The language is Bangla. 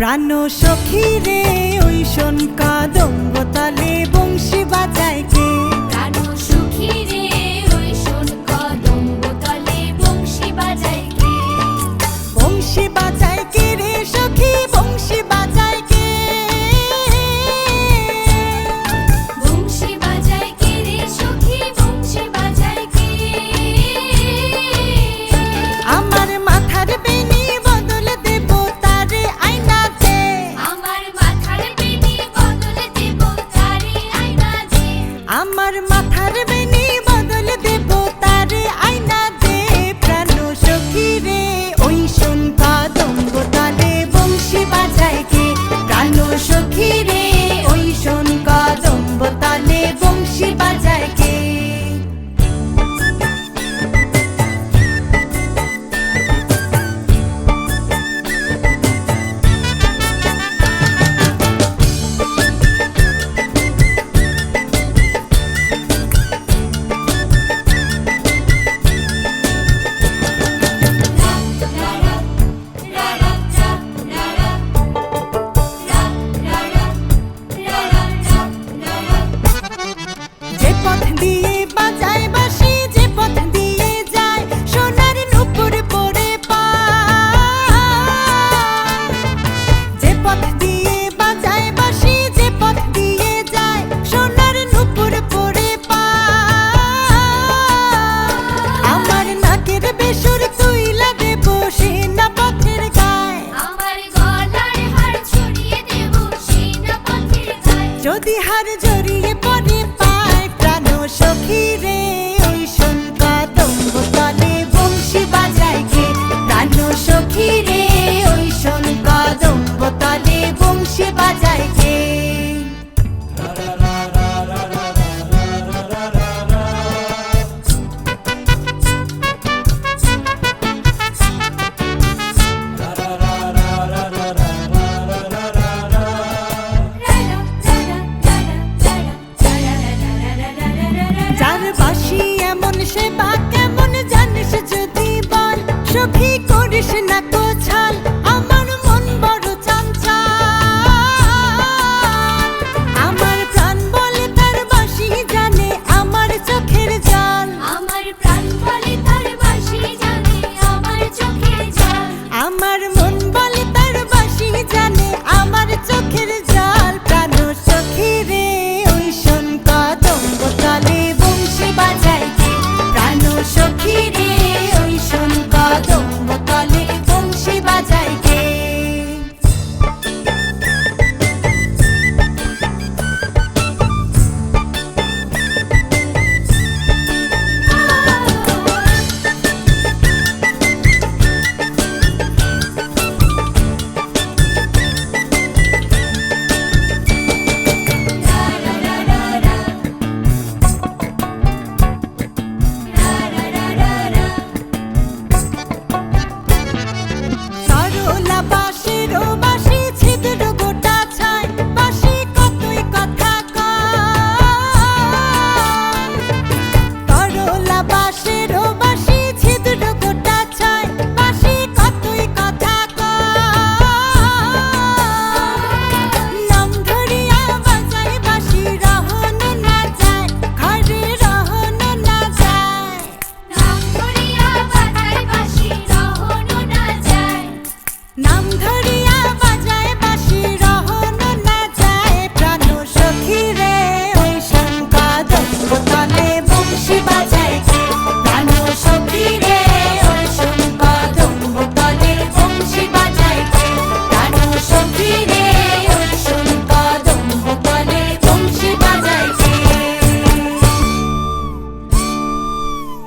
প্রাণ সখী রে ওই শোন কদম্ব তলে বংশী বাজায় কে। প্রাণ সখী রে ওই শোন কদম্ব তলে বংশী বাজায় কে। বংশী বাজায় কে রে সখী বংশী বাজায় কে। বংশী বাজায় কে রে সখী বংশী বাজায় কে। আমার মাথার বেনি বদল দেব তারে আয়নাতে। আমার মাথার বেনি বদল দেব তারে আয়নাতে। আমার মাথার বেনি বদল দেব তারে আয়নাতে। প্রাণ সখী রে ওই শোন কদম্ব তলে বংশী বাজায় কে। প্রাণ সখী রে ওই শোন কদম্ব তলে বংশী বাজায় কে। যে পথ দিয়ে বাজায় বাঁশি যে পথ দিয়ে যায় সোনার নূপুর পরে পায়। যে পথ দিয়ে বাজায় বাঁশি যে পথ দিয়ে যায় সোনার নূপুর পরে পায়। আমার নাকের বেসুর তুইলা দেব সে না পথের গায়। আমার গলার হার ছড়িয়ে দেব সেনা পথের গায়। যদি হার জড়িয়ে পড়ে পায় প্রাণ সখী রে ওই শোন কদম্ব তলে বংশী বাজায় কে। প্রাণ সখী রে ওই শোন কদম্ব তলে বংশী বাজায় কে। যার বাঁশি এমন সে